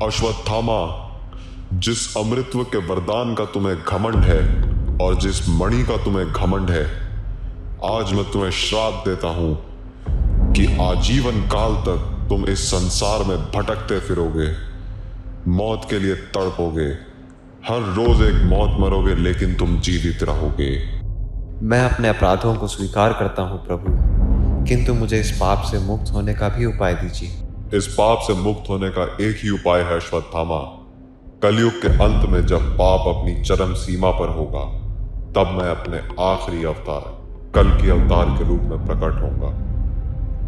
अश्वत्थामा, जिस अमृतत्व के वरदान का तुम्हें घमंड है और जिस मणि का तुम्हें घमंड है, आज मैं तुम्हें श्राप देता हूं कि आजीवन काल तक तुम इस संसार में भटकते फिरोगे, मौत के लिए तड़पोगे, हर रोज एक मौत मरोगे, लेकिन तुम जीवित रहोगे। मैं अपने अपराधों को स्वीकार करता हूँ प्रभु, किंतु मुझे इस पाप से मुक्त होने का भी उपाय दीजिए। इस पाप से मुक्त होने का एक ही उपाय है अश्वत्थामा। कलयुग के अंत में जब पाप अपनी चरम सीमा पर होगा, तब मैं अपने आखिरी अवतार कल की अवतार के रूप में प्रकट होऊंगा,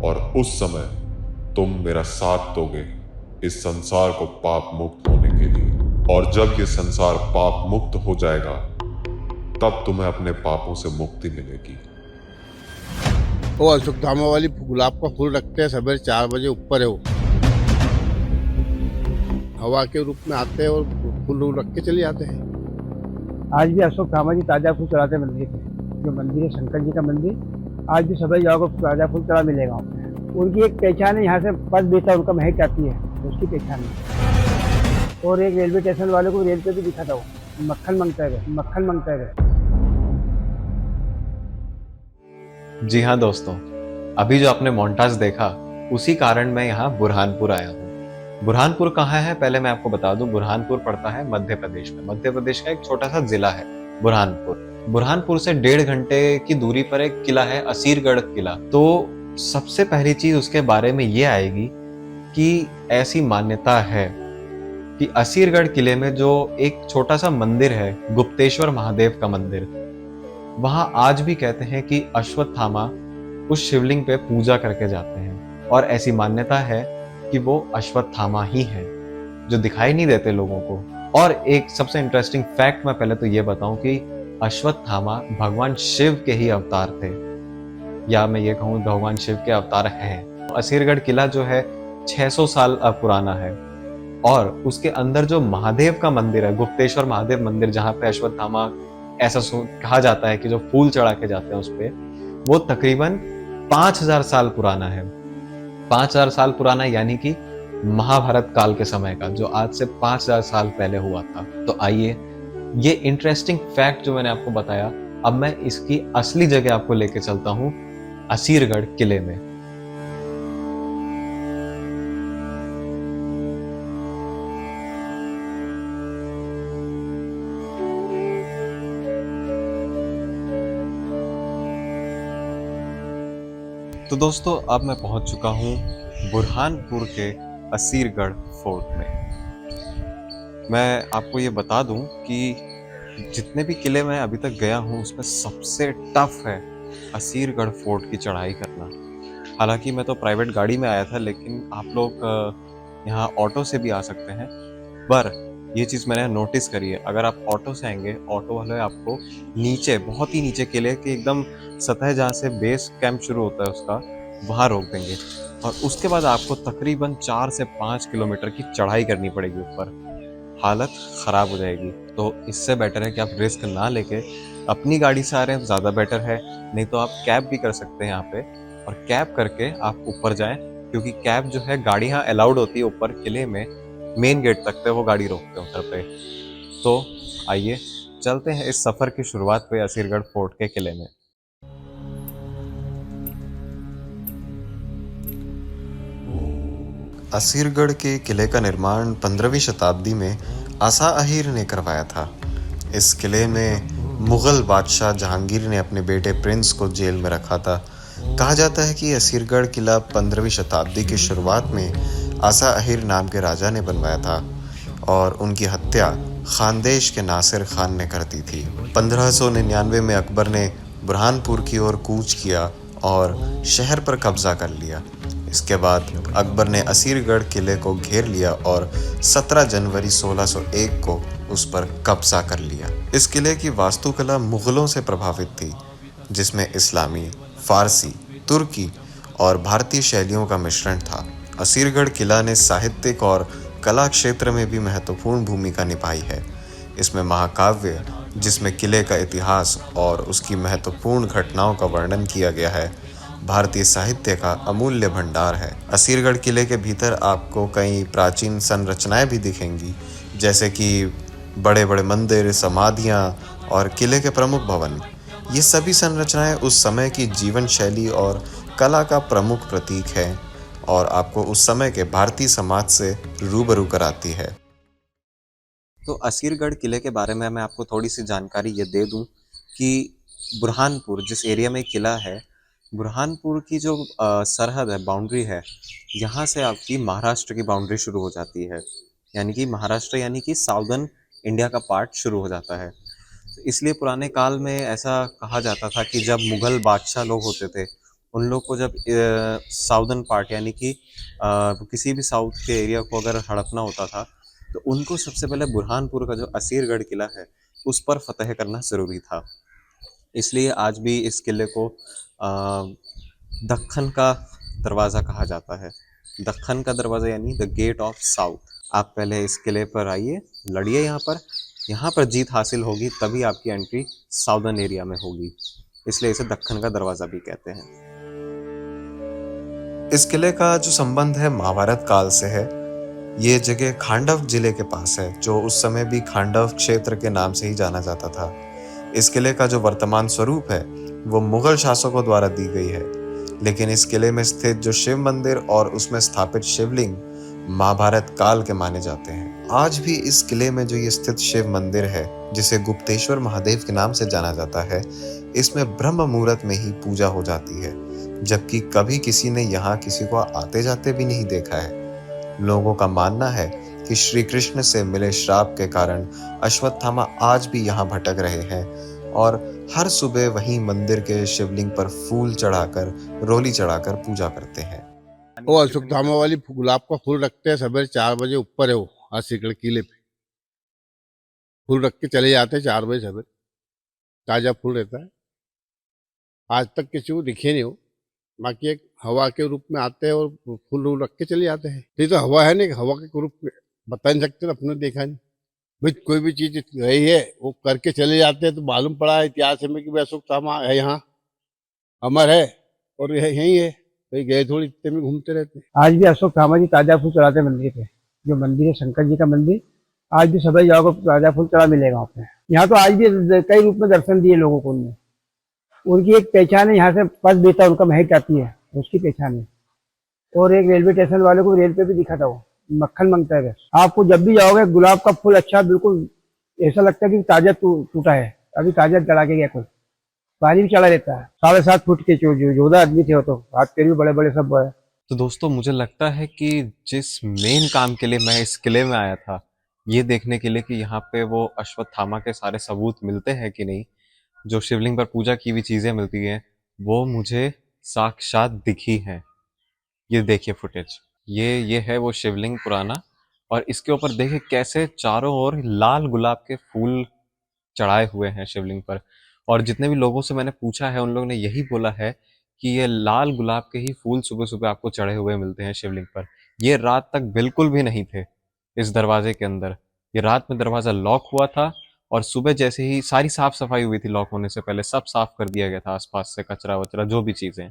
और उस समय तुम मेरा साथ दोगे इस संसार को पाप मुक्त होने के लिए। और जब ये संसार पाप मुक्त हो जाएगा, तब तुम्हें अपने पापों से मुक्ति मिलेगी। वो अशोकधामा वाली गुलाब का फूल रखते हैं, सवेरे 4 बजे ऊपर है वो, हवा के रूप में आते हैं और फूल रख के चले जाते हैं। आज भी अशोकधामा जी ताज़ा फूल चढ़ाते हैं मंदिर पे। जो मंदिर है शंकर जी का मंदिर, आज भी सभी जाओगे ताज़ा फूल चढ़ा मिलेगा। उनकी एक पहचान है, यहाँ से पद बेचा उनका महक आती है, उसकी पहचान है। और एक रेलवे स्टेशन वाले को रेल पे भी दिखा था, वो मक्खन मांगता है, मक्खन मांगता है। जी हाँ दोस्तों, अभी जो आपने मोन्टाज देखा, उसी कारण मैं यहाँ बुरहानपुर आया हूँ। बुरहानपुर कहाँ है पहले मैं आपको बता दूं। बुरहानपुर पड़ता है मध्य प्रदेश में। मध्य प्रदेश का एक छोटा सा जिला है बुरहानपुर। बुरहानपुर से 1.5 घंटे की दूरी पर एक किला है, असीरगढ़ किला। तो सबसे पहली चीज उसके बारे में ये आएगी कि ऐसी मान्यता है कि असीरगढ़ किले में जो एक छोटा सा मंदिर है, गुप्तेश्वर महादेव का मंदिर, वहां आज भी कहते हैं कि अश्वत्थामा उस शिवलिंग पे पूजा करके जाते हैं। और ऐसी मान्यता है कि वो अश्वत्थामा ही है, जो दिखाई नहीं देते लोगों को। और एक सबसे इंटरेस्टिंग फैक्ट मैं पहले तो ये बताऊं कि अश्वत्थामा भगवान शिव के ही अवतार थे, या मैं ये कहूँ भगवान शिव के अवतार हैं। असीरगढ़ किला जो है 600 साल पुराना है, और उसके अंदर जो महादेव का मंदिर है, गुप्तेश्वर महादेव मंदिर, जहाँ पे अश्वत्थामा ऐसा कहा जाता है कि जो फूल चढ़ा के जाते हैं उस पे, वो तकरीबन 5000 साल पुराना है। 5000 साल पुराना यानी कि महाभारत काल के समय का, जो आज से 5000 साल पहले हुआ था। तो आइए, ये इंटरेस्टिंग फैक्ट जो मैंने आपको बताया, अब मैं इसकी असली जगह आपको लेके चलता हूं, असीरगढ़ किले में। तो दोस्तों, अब मैं पहुंच चुका हूं बुरहानपुर के असीरगढ़ फोर्ट में। मैं आपको ये बता दूं कि जितने भी किले मैं अभी तक गया हूं, उसमें सबसे टफ है असीरगढ़ फोर्ट की चढ़ाई करना। हालांकि मैं तो प्राइवेट गाड़ी में आया था, लेकिन आप लोग यहाँ ऑटो से भी आ सकते हैं। पर ये चीज़ मैंने नोटिस करी है, अगर आप ऑटो से आएंगे, ऑटो वाले आपको नीचे, बहुत ही नीचे किले के एकदम सतह जहाँ से बेस कैंप शुरू होता है उसका, वहाँ रोक देंगे। और उसके बाद आपको तकरीबन 4 से 5 किलोमीटर की चढ़ाई करनी पड़ेगी ऊपर। हालत ख़राब हो जाएगी। तो इससे बेटर है कि आप रिस्क ना लेके अपनी गाड़ी से आ रहे हैं, ज़्यादा बेटर है। नहीं तो आप कैब भी कर सकते हैं यहाँ पे, और कैब करके आप ऊपर जाएं, क्योंकि कैब जो है, गाड़ी यहाँ अलाउड होती है ऊपर किले में, मेन गेट तक पे वो गाड़ी रोकते हैं उधर पे। तो आइए चलते हैं इस सफ़र की शुरुआत पे असीरगढ़ फोर्ट के किले में। असीरगढ़ के किले का निर्माण 15वीं शताब्दी में आसा अहीर ने करवाया था। इस किले में मुग़ल बादशाह जहांगीर ने अपने बेटे प्रिंस को जेल में रखा था। कहा जाता है कि असीरगढ़ किला 15वीं शताब्दी की शुरुआत में आसा अहीर नाम के राजा ने बनवाया था, और उनकी हत्या खानदेश के नासिर खान ने कर दी थी। 1599 में अकबर ने बुरहानपुर की ओर कूच किया और शहर पर कब्जा कर लिया। इसके बाद अकबर ने असीरगढ़ किले को घेर लिया और 17 जनवरी 1601 को उस पर कब्जा कर लिया। इस किले की वास्तुकला मुग़लों से प्रभावित थी, जिसमें इस्लामी, फ़ारसी, तुर्की और भारतीय शैलियों का मिश्रण था। असीरगढ़ किला ने साहित्यिक और कला क्षेत्र में भी महत्वपूर्ण भूमिका निभाई है। इसमें महाकाव्य, जिसमें किले का इतिहास और उसकी महत्वपूर्ण घटनाओं का वर्णन किया गया है, भारतीय साहित्य का अमूल्य भंडार है। असीरगढ़ किले के भीतर आपको कई प्राचीन संरचनाएं भी दिखेंगी, जैसे कि बड़े बड़े मंदिर, समाधियां और किले के प्रमुख भवन। ये सभी संरचनाएं उस समय की जीवन शैली और कला का प्रमुख प्रतीक है और आपको उस समय के भारतीय समाज से रूबरू कराती है। तो असीरगढ़ किले के बारे में मैं आपको थोड़ी सी जानकारी ये दे दूं कि बुरहानपुर जिस एरिया में किला है, बुरहानपुर की जो सरहद है, बाउंड्री है, यहाँ से आपकी महाराष्ट्र की बाउंड्री शुरू हो जाती है। यानी कि महाराष्ट्र यानी कि साउदर्न इंडिया का पार्ट शुरू हो जाता है। तो इसलिए पुराने काल में ऐसा कहा जाता था कि जब मुग़ल बादशाह लोग होते थे, उन लोग को जब साउदर्न पार्ट यानी कि किसी भी साउथ के एरिया को अगर हड़पना होता था, तो उनको सबसे पहले बुरहानपुर का जो असीरगढ़ किला है, उस पर फतह करना ज़रूरी था। इसलिए आज भी इस किले को दक्खन का दरवाज़ा कहा जाता है। दक्खन का दरवाज़ा यानी द गेट ऑफ साउथ। आप पहले इस किले पर आइए, लड़िए यहाँ पर जीत हासिल होगी, तभी आपकी एंट्री साउदर्न एरिया में होगी। इसलिए इसे दक्खन का दरवाज़ा भी कहते हैं। इस किले का जो संबंध है महाभारत काल से है। ये जगह खांडव जिले के पास है, जो उस समय भी खांडव क्षेत्र के नाम से ही जाना जाता था। इस किले का जो वर्तमान स्वरूप है वो मुगल शासकों द्वारा दी गई है, लेकिन इस किले में स्थित जो शिव मंदिर और उसमें स्थापित शिवलिंग महाभारत काल के माने जाते हैं। आज भी इस किले में जो ये स्थित शिव मंदिर है, जिसे गुप्तेश्वर महादेव के नाम से जाना जाता है, इसमें ब्रह्म मुहूर्त में ही पूजा हो जाती है, जबकि कभी किसी ने यहाँ किसी को आते जाते भी नहीं देखा है। लोगों का मानना है कि श्री कृष्ण से मिले श्राप के कारण अश्वत्थामा आज भी यहाँ भटक रहे हैं और हर सुबह वहीं मंदिर के शिवलिंग पर फूल चढ़ाकर, रोली चढ़ाकर पूजा करते हैं। वो अशोकधामा वाली गुलाब का फूल रखते हैं, सवेरे 4 बजे ऊपर है वो असीगढ़ किले पे। फूल रख के चले जाते हैं 4 बजे सवेरे, ताजा फूल रहता है। आज तक किसी को दिखे नहीं हो, बाकी एक हवा के रूप में आते हैं और फूल रख के चले जाते हैं। ये तो हवा है नहीं, हवा के रूप में बता नहीं सकते, अपने देखा नहीं। भाई कोई भी चीज रही है वो करके चले जाते हैं, तो मालूम पड़ा है इतिहास में कि अशोकधामा है, यहाँ अमर है और यही है। तो गए थोड़ी इतने में घूमते रहते हैं। आज भी अशोकधामा जी ताजा फूल चढ़ाते हैं मंदिर पे। जो मंदिर है शंकर जी का मंदिर, आज भी सभी जाओगे ताजा फूल चढ़ा मिलेगा वहाँ पे। यहाँ तो आज भी कई रूप में दर्शन दिए लोगों को उनने। उनकी एक पहचान है, यहाँ से पद बेटा उनका महक आती है, उसकी पहचान है। और एक रेलवे स्टेशन वाले को रेल पे भी दिखा था, वो मक्खन मांगता है। आपको जब भी जाओगे गुलाब का फूल अच्छा, बिल्कुल ऐसा लगता है कि ताजा टूटा है, अभी ताजा चढ़ा के गया कोई। पानी भी चढ़ा लेता है। 7.5 फुट के जो 14 आदमी थे, वो तो हाथ पैर भी बड़े बड़े सब है। तो दोस्तों, मुझे लगता है कि जिस मेन काम के लिए मैं इस किले में आया था, ये देखने के लिए कि यहाँ पे वो अश्वत्थामा के सारे सबूत मिलते हैं कि नहीं, जो शिवलिंग पर पूजा की हुई चीज़ें मिलती हैं, वो मुझे साक्षात दिखी हैं। ये देखिए फुटेज, ये है वो शिवलिंग पुराना, और इसके ऊपर देखिए कैसे चारों ओर लाल गुलाब के फूल चढ़ाए हुए हैं शिवलिंग पर। और जितने भी लोगों से मैंने पूछा है, उन लोगों ने यही बोला है कि ये लाल गुलाब के ही फूल सुबह सुबह आपको चढ़े हुए मिलते हैं शिवलिंग पर। ये रात तक बिल्कुल भी नहीं थे इस दरवाजे के अंदर। ये रात में दरवाज़ा लॉक हुआ था और सुबह जैसे ही सारी साफ सफाई हुई थी, लॉक होने से पहले सब साफ कर दिया गया था, आसपास से कचरा वचरा जो भी चीज़ें।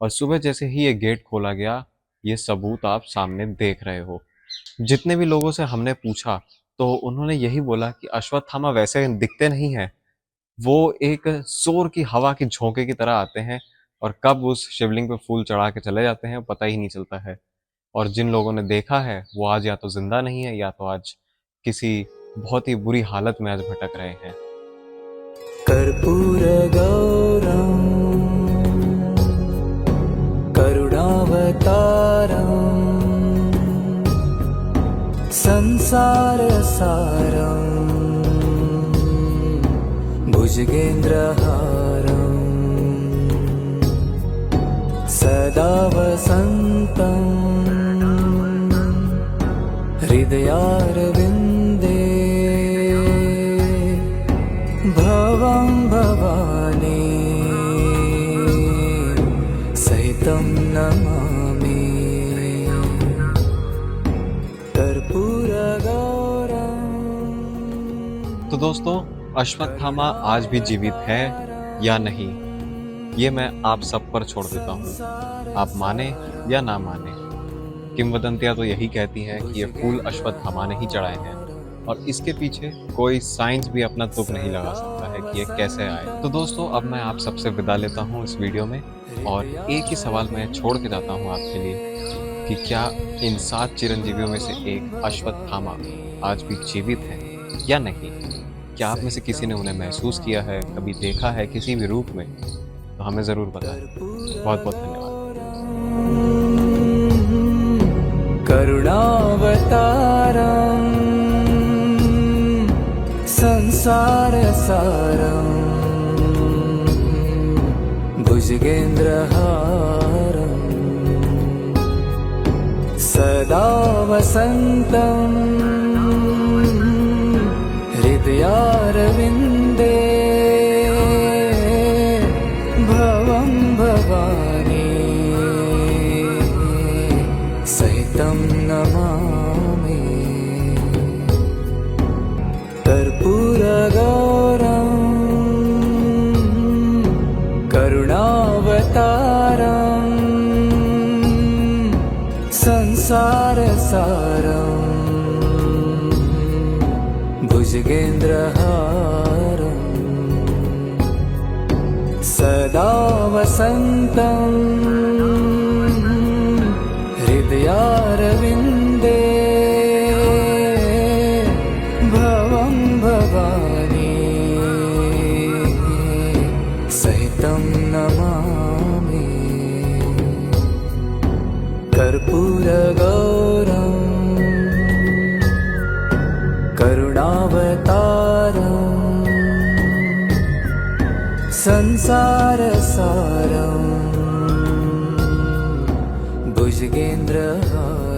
और सुबह जैसे ही ये गेट खोला गया, ये सबूत आप सामने देख रहे हो। जितने भी लोगों से हमने पूछा, तो उन्होंने यही बोला कि अश्वत्थामा वैसे दिखते नहीं हैं, वो एक जोर की हवा की झोंके की तरह आते हैं और कब उस शिवलिंग पे फूल चढ़ा के चले जाते हैं पता ही नहीं चलता है। और जिन लोगों ने देखा है वो आज या तो जिंदा नहीं है, या तो आज किसी बहुत ही बुरी हालत में आज भटक रहे हैं। कर्पूर गौरम करुणावतारम संसार सारम भुजगेन्द्रहारम सदा वसन्तं हृदयारविन्दे भवं भवानी सहितं नमामि कर्पूरगौरम। तो दोस्तों, अश्वत्थामा आज भी जीवित है या नहीं, ये मैं आप सब पर छोड़ देता हूँ, आप माने या ना माने। किंवदंतियां तो यही कहती हैं कि ये फूल अश्वत्थामा ने ही चढ़ाए हैं और इसके पीछे कोई साइंस भी अपना तुक नहीं लगा सकता है कि ये कैसे आए। तो दोस्तों, अब मैं आप सबसे विदा लेता हूँ इस वीडियो में, और एक ही सवाल मैं छोड़ के जाता हूँ आपके लिए कि क्या इन 7 चिरंजीवियों में से एक अश्वत्थामा आज भी जीवित है या नहीं? क्या आप में से किसी ने उन्हें महसूस किया है, कभी देखा है किसी भी रूप में? तो हमें ज़रूर बताएं। बहुत बहुत धन्यवाद। करुणावतारम् संसारसारम् भुजगेन्द्रहारम् सदा वसन्तम् हृदयारविन्दे भवं भवानी सहितं नमामि। कर्पूरगौरं करुणावतारं संसारसारं भुजगेन्द्रहारं सदा वसन्तं हृदयारविन्दे भवं भवानी सहितं नमामि। कर्पूरगौरं करुणावतारं संसारसारं भुजगेन्द्रहारम्